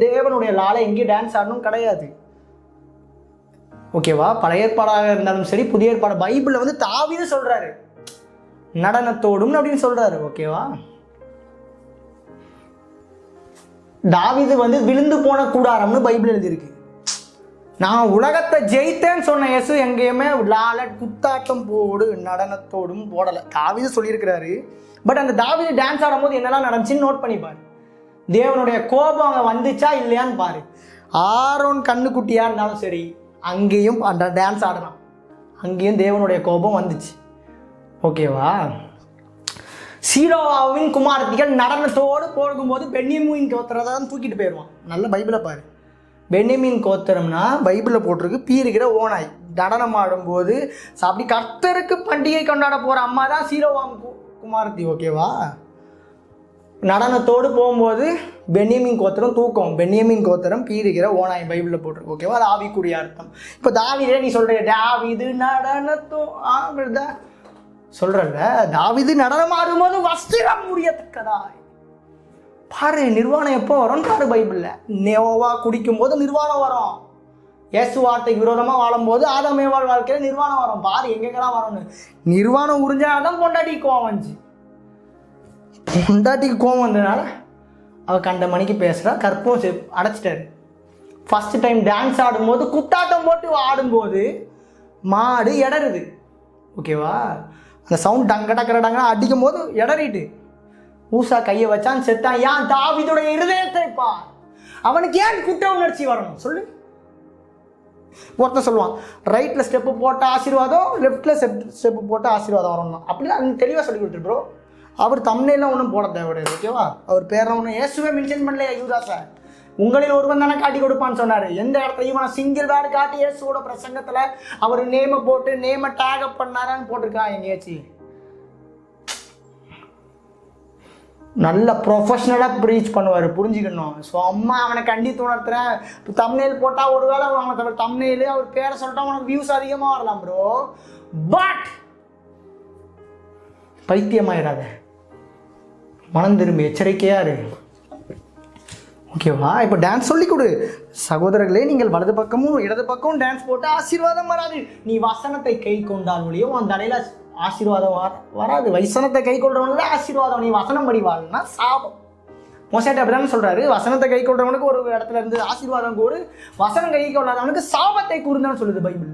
தேவனுடைய லால எங்கேயும் டான்ஸ் ஆடணும் கிடையாது. ஓகேவா? பழைய ஏற்பாடாக இருந்தாலும் சரி, புதிய ஏற்பாடு பைபிளில் வந்து தாவீது சொல்றாரு நடனத்தோடும் அப்படின்னு சொல்றாரு. ஓகேவா? தாவீது வந்து விழுந்து போன கூடாரம்னு பைபிள் எழுதியிருக்கு. நான் உலகத்தை ஜெயித்தேன்னு சொன்ன இயேசு எங்கேயுமே லால குத்தாட்டம் போடு நடனத்தோடும் போடலை. தாவீது சொல்லியிருக்கிறாரு. பட் அந்த தாவீது டான்ஸ் ஆடும்போது என்னெல்லாம் நடந்துச்சுன்னு நோட் பண்ணி பாரு. தேவனுடைய கோபம் அங்கே வந்துச்சா இல்லையான்னு பாரு. ஆரோன் கண்ணுக்குட்டியாக இருந்தாலும் சரி, அங்கேயும் அந்த டான்ஸ் ஆடலாம், அங்கேயும் தேவனுடைய கோபம் வந்துச்சு. ஓகேவா? சீரோவாவின் குமாரத்திகள் நடனத்தோடு போகும்போது பென்யமீன் கோத்திரத்தை தான் தூக்கிட்டு போயிடுவான். நல்ல பைபிளை பாரு. பென்யமீன் கோத்திரம்னா பைபிளில் போட்டிருக்கு பீறுகிற ஓனாய். நடனம் ஆடும்போது அப்படி கர்த்தருக்கு பண்டிகை கொண்டாட போகிற அம்மா தான் சீரோவாம் குமாரத்தி. ஓகேவா? நடனத்தோடு போகும்போது பென்யமீன் கோத்திரம் தூக்கம். பென்யமீன் கோத்திரம் பீறுகிற ஓனாய் பைபிளில் போட்டிருக்கு. ஓகேவா? அது ஆவிக்குரிய அர்த்தம். இப்போ தாவீதே நீ சொல்கிற தாவீது நடனத்தோ சொல்கிறல்ல, தாவீது நடனம் ஆடும்போது வஸ்திரம் முடியத்தக்கதாய் பாரு. நிர்வாணம் எப்போ வரும்னு பாரு பைபிளில். நோவா குடிக்கும் போது நிர்வாணம் வரும். இயேசு வார்த்தைக்கு விரோதமாக வாழும்போது ஆதாமேவாள் வாழ்க்கையில் நிர்வாணம் வரும். பாரு எங்கெங்கெல்லாம் வரும்னு. நிர்வாணம் உறிஞ்சாதான் பொண்டாட்டிக்கு கோவம் வந்துச்சு. பொண்டாட்டிக்கு கோவம் வந்ததுனால அவள் கண்ட மணிக்கு பேசுகிறா, கற்பம் அடைச்சிட்டாரு. ஃபஸ்ட்டு டைம் டான்ஸ் ஆடும்போது குத்தாட்டம் போட்டு ஆடும்போது மாடு இடருது. ஓகேவா? அந்த சவுண்ட் டங்க டக்கரடங்க அடிக்கும் போது இடறிட்டு ஊசா கையை வச்சான், செத்தான். ஏன்? தாவீதுடைய இருதயத்தை பார். அவனுக்கு ஏன் குற்ற உணர்ச்சி வரணும் சொல்லு? ஒருத்தன் சொல்லுவான் ரைட்டில் ஸ்டெப்பு போட்ட ஆசீர்வாதம், லெஃப்டில் ஸ்டெப்பு போட்ட ஆசீர்வாதம் வரணும். அப்படிலாம் தெளிவாக சொல்லி கொடுத்துட்டு ப்ரோ. அவர் தம்ப்நெயில்லாம் ஒன்றும் போட தேவையாது. ஓகேவா? அவர் பேரெல்லாம் ஒன்றும் இயேசுவே மென்ஷன் பண்ணலையா யூதாஸை? உங்களில் ஒருவன் தானே காட்டி கொடுப்பான்னு சொன்னார். எந்த இடத்துலையும் நான் சிங்கிள் வேர்டு காட்டி இயேசுவோட பிரசங்கத்தில் அவர் நேமை போட்டு நேமை டேகப் பண்ணாரான்னு போட்டிருக்கான் எங்கேயாச்சும். நல்ல ப்ரொஃபஷ்னலாக ப்ரீச் பண்ணுவார், புரிஞ்சுக்கணும். ஸோ அம்மா அவனை கண்டித்து உணர்த்துறேன். இப்போ தம்ப்நெயில் போட்டால் ஒரு வேளை அவனுக்கு தம்ப்நெயில் அவர் பேரை சொல்லிட்டா அவனுக்கு வியூஸ் அதிகமாக வரலாம் ப்ரோ. பட் பைத்தியமாயிடாத, மனம் திரும்பி எச்சரிக்கையாக இரு. ஓகேவா? இப்போ டான்ஸ் சொல்லி கொடு. சகோதரர்களே, நீங்கள் வலது பக்கமும் இடது பக்கமும் டான்ஸ் போட்டு ஆசீர்வாதம் வராது. நீ வசனத்தை கை கொண்டால் ஒழியும் உன் தலையில் ஆசீர்வாதம் வராது. வசனத்தை கை கொள்றவனுக்கு ஆசீர்வாதம். நீ வசனம் படி வாழ்னா சாபம். மோசேட்ட அப்படிதான் சொல்றாரு, வசனத்தை கை கொள்றவனுக்கு ஒரு இடத்துல இருந்து ஆசீர்வாதம் கூறு, வசனம் கை கொள்ளாதவனுக்கு சாபத்தை கூறுந்தான்னு சொல்லுது பைபிள்.